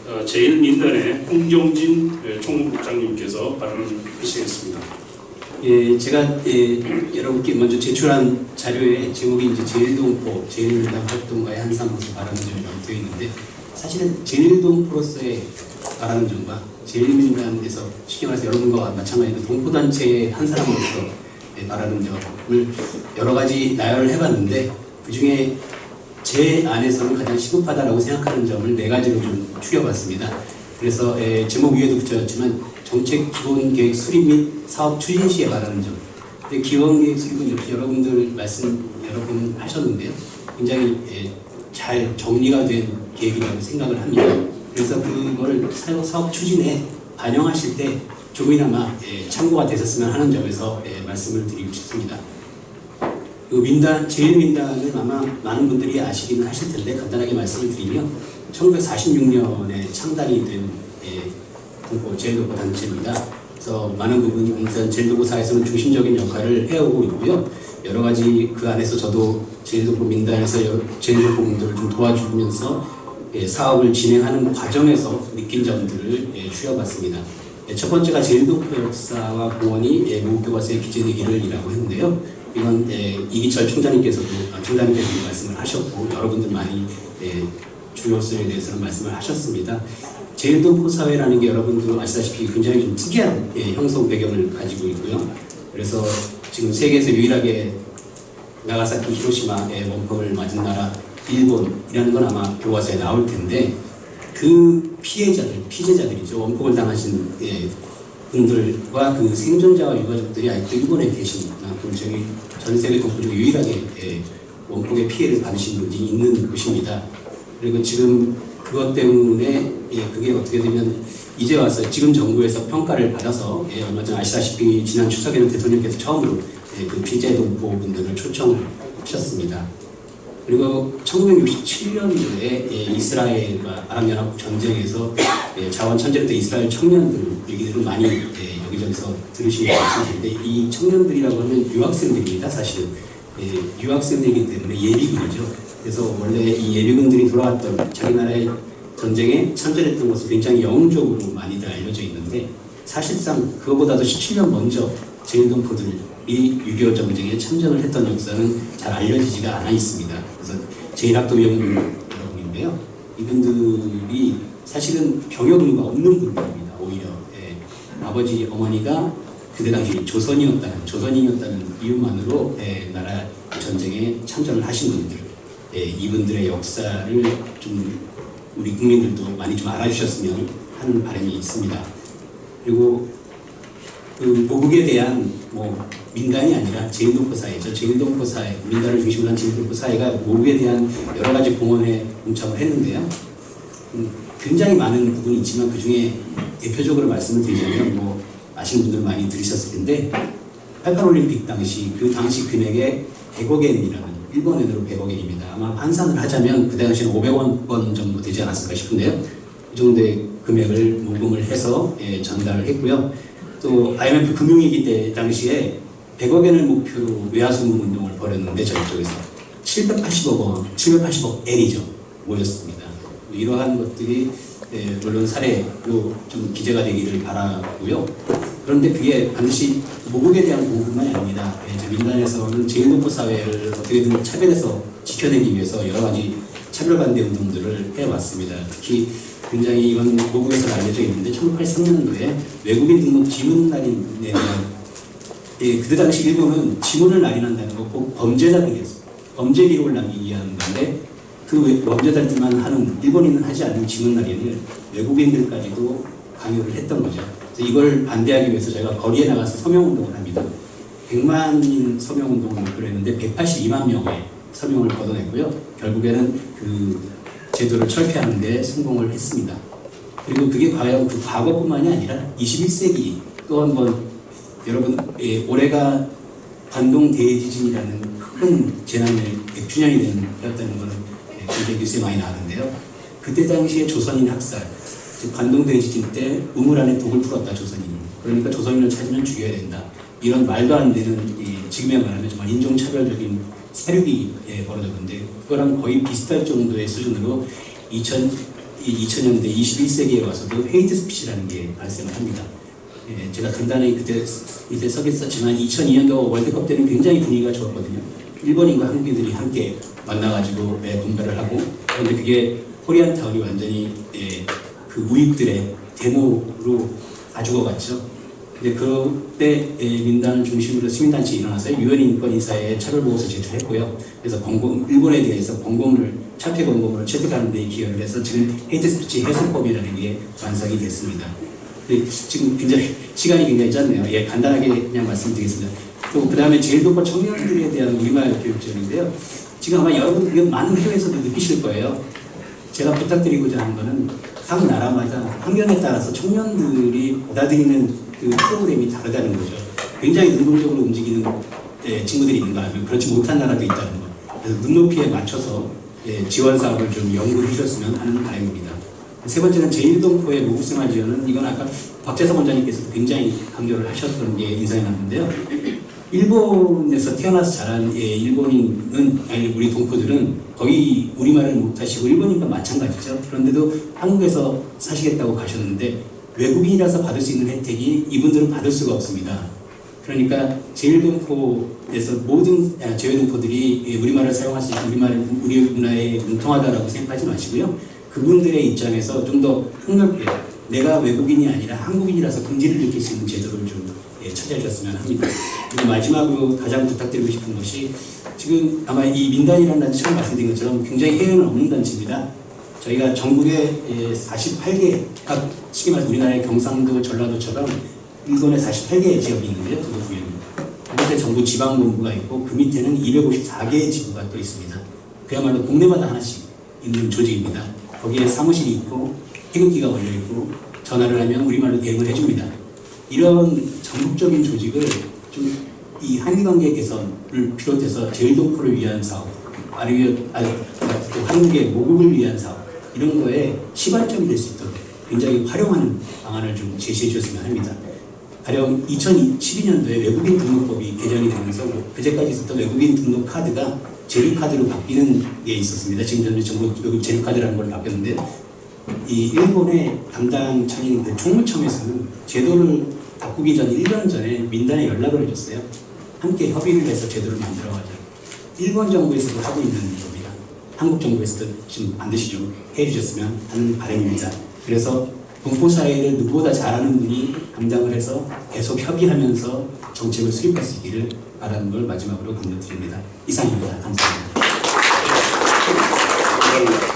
제1민단의 홍경진 총무국장님께서 발언을 하시겠습니다. 예, 제가 여러분께 먼저 제출한 자료의 제목이 이제 제1동포, 제1민단 활동가의 한상으로서 말하는 점이라고 되어 있는데, 사실은 제1동포로서의 말하는 점과 제1민단에서 쉽게 말해서 여러분과 마찬가지로 동포단체의 한 사람으로서 말하는 점을 여러 가지 나열을 해봤는데, 그 중에 제 안에서는 가장 시급하다고 생각하는 점을 4가지로 좀 추려봤습니다. 그래서 제목 위에도 붙여졌지만 정책 기본 계획 수립 및 사업 추진 시에 말하는 점. 근데 기본 계획 수립은 이렇게 여러분들 말씀 여러 번 하셨는데요. 굉장히 잘 정리가 된 계획이라고 생각을 합니다. 그래서 그걸 사업 추진에 반영하실 때 조금이나마 참고가 되셨으면 하는 점에서 말씀을 드리고 싶습니다. 그 제1민단을 아마 많은 분들이 아시기는 하실 텐데 간단하게 말씀을 드리면 1946년에 창단이 된 동포 제1동포 단체입니다. 그래서 많은 부분 우선 제1동포 사회에서는 중심적인 역할을 해오고 있고요. 여러 가지 그 안에서 저도 제1동포 민단에서 제1동포 분들을 좀 도와주면서 사업을 진행하는 과정에서 느낀 점들을 추려봤습니다. 첫 번째가 제1동포 역사와 공헌이 모국교과서에 기재되기를이라고 했는데요. 이건 이기철 총장님께서도 말씀을 하셨고 여러분들 많이 중요성에 대해서는 말씀을 하셨습니다. 제1동포 사회라는 게 여러분도 아시다시피 굉장히 좀 특이한 형성 배경을 가지고 있고요. 그래서 지금 세계에서 유일하게 나가사키, 히로시마의 원폭을 맞은 나라 일본이라는 건 아마 교과서에 나올 텐데, 그 피해자들이죠. 원폭을 당하신 분들과 그 생존자와 유가족들이 아직도 일본에 계십니다. 그럼 저기 전 세계 동포 중에 유일하게 원폭의 피해를 받으신 분이 있는 곳입니다. 그리고 지금 그것 때문에 그게 어떻게 되면 이제 와서 지금 정부에서 평가를 받아서 얼마 전 아시다시피 지난 추석에는 대통령께서 처음으로 그 피해 동포 분들을 초청을 하셨습니다. 그리고 1967년도에 이스라엘과 아랍연합 전쟁에서 자원 천재였던 이스라엘 청년들 얘기들을 많이 여기저기서 들으시는 것 같은데, 이 청년들이라고 하면 유학생들입니다. 사실은 유학생들이기 때문에 예비군이죠. 그래서 원래 이 예비군들이 돌아왔던 자기 나라의 전쟁에 참전했던 것은 굉장히 영웅적으로 많이들 알려져 있는데, 사실상 그거보다도 17년 먼저 제1동포들이 6.25 전쟁에 참전을 했던 역사는 잘 알려지지가 않아 있습니다. 그래서 제1학도 여러분인데요. 이분들이 사실은 병역 의무가 없는 분들입니다. 오히려 아버지, 어머니가 그때 당시 조선인이었다는 이유만으로 나라 전쟁에 참전을 하신 분들, 이분들의 역사를 좀 우리 국민들도 많이 좀 알아주셨으면 하는 바람이 있습니다. 그리고 그 모국에 대한 민단이 아니라 제1동포 사회죠. 제1동포 사회, 민단을 중심으로 한 제1동포 사회가 모국에 대한 여러 가지 공헌에 동참을 했는데요. 굉장히 많은 부분이 있지만 그 중에 대표적으로 말씀을 드리자면 아시는 분들 많이 들으셨을 텐데, 88올림픽 당시 그 당시 금액의 100억엔이라는 일본엔으로 100억엔입니다. 아마 환산을 하자면 그 당시는 500원 정도 되지 않았을까 싶은데요. 이 정도의 금액을 모금을 해서 전달을 했고요. 또 IMF 금융위기 때 당시에 100억엔을 목표로 외화수금 운동을 벌였는데 저희 쪽에서 780억 엔이죠. 모였습니다. 이러한 것들이 물론 사례로 좀 기재가 되기를 바라고요. 그런데 그게 반드시 모국에 대한 보호뿐만이 아닙니다. 민단에서는 제1동포 사회를 어떻게든 차별해서 지켜내기 위해서 여러 가지 차별반대 운동들을 해왔습니다. 특히 굉장히 이건 모국에서 알려져 있는데 1983년도에 외국인 등록 지문 날인에 대한 그때 당시 일본은 지문을 날인한다는 거 꼭 범죄자들이었습니다. 범죄 기록을 남기기 위한 건데, 그 범죄자들만 하는, 일본인은 하지 않는 지문 날인을 외국인들까지도 강요를 했던 거죠. 그래서 이걸 반대하기 위해서 저희가 거리에 나가서 서명운동을 합니다. 100만인 서명운동을 목표로 했는데 182만 명의 서명을 걷어냈고요. 결국에는 그 제도를 철폐하는 데 성공을 했습니다. 그리고 그게 과연 그 과거뿐만이 아니라 21세기 또 한 번, 여러분 올해가 관동 대지진이라는 큰 재난의 100주년이 되었다는 것은 굉장히 뉴스에 많이 나왔는데요. 그때 당시에 조선인 학살, 즉 관동 대지진 때 우물 안에 독을 풀었다 조선인이. 그러니까 조선인을 찾으면 죽여야 된다. 이런 말도 안 되는 지금에 말하면 정말 인종차별적인 사륙이 벌어졌는데, 그거랑 거의 비슷할 정도의 수준으로 이 2000년대 21세기에 와서도 헤이트 스피치라는 게 발생을 합니다. 예, 제가 간단히 그때 써있었지만 2002년도 월드컵 때는 굉장히 분위기가 좋았거든요. 일본인과 한국인들이 함께 만나가지고 분발을 하고, 그런데 그게 코리안타운이 완전히 그 우익들의 데모로 다 죽어갔죠. 근데 그때 민단을 중심으로 시민단체가 일어나서 유엔 인권이사에 차별보고서 제출했고요. 그래서 일본에 대해서 철퇴 권고문을 채택하는 데 기여를 해서 지금 헤이트 스피치 해소법이라는 게 완성이 됐습니다. 근데 지금 시간이 굉장히 짧네요. 예, 간단하게 그냥 말씀드리겠습니다. 또 그 다음에 제일동포 청년들에 대한 우리말 교육전인데요. 지금 아마 여러분 이거 많은 해외에서도 느끼실 거예요. 제가 부탁드리고자 하는 거는 각 나라마다 환경에 따라서 청년들이 받아들이는 그 프로그램이 다르다는 거죠. 굉장히 능동적으로 움직이는 친구들이 있는가 하면 그렇지 못한 나라도 있다는 거. 그래서 눈높이에 맞춰서 지원 사업을 좀 연구해 주셨으면 하는 바람입니다. 세 번째는 제1동포의 모국생활 지원은 이건 아까 박재석 원장님께서도 굉장히 강조를 하셨던 게 인상이 났는데요. 일본에서 태어나서 자란 일본인은, 아니 우리 동포들은 거의 우리말을 못하시고 일본인과 마찬가지죠. 그런데도 한국에서 사시겠다고 가셨는데 외국인이라서 받을 수 있는 혜택이 이분들은 받을 수가 없습니다. 그러니까 제1동포에서 모든 제1동포들이 우리말을 사용할 수 있는 우리 문화에 뭉통하다라고 생각하지 마시고요. 그분들의 입장에서 좀 더 폭넓게 내가 외국인이 아니라 한국인이라서 긍지를 느낄 수 있는 제도를 좀 찾아주셨으면 합니다. 그리고 마지막으로 가장 부탁드리고 싶은 것이 지금 아마 이 민단이라는 단체 처음 말씀드린 것처럼 굉장히 해외는 없는 단체입니다. 저희가 전국에 48개, 쉽게 말해서 우리나라의 경상도, 전라도처럼 일본에 48개의 지역이 있는데요. 그곳에 정부 지방본부가 있고 그 밑에는 254개의 지부가 또 있습니다. 그야말로 동네마다 하나씩 있는 조직입니다. 거기에 사무실이 있고 태극기가 걸려있고 전화를 하면 우리말로 대응을 해줍니다. 이런 전국적인 조직을 좀 이 한일관계 개선을 비롯해서 제1동포를 위한 사업, 아니면 또 한국의 모국을 위한 사업, 이런 거에 시발점이 될 수 있도록 굉장히 활용하는 방안을 좀 제시해 주셨으면 합니다. 가령 2012년도에 외국인 등록법이 개정이 되면서 그제까지 있었던 외국인 등록 카드가 제휴카드로 바뀌는 게 있었습니다. 지금 저는 정부 외국 제휴카드라는 걸 바뀌었는데, 이 일본의 담당 차인 그 총무청에서는 제도를 바꾸기 전 1년 전에 민단에 연락을 해줬어요. 함께 협의를 해서 제도를 만들어가자. 일본 정부에서도 하고 있는 겁니다. 한국 정부에서도 지금 반드시 좀 해주셨으면 하는 바람입니다. 그래서 동포사회를 누구보다 잘하는 분이 담당을 해서 계속 협의하면서 정책을 수립할 수 있기를 바라는 걸 마지막으로 강조드립니다. 이상입니다. 감사합니다. 감사합니다.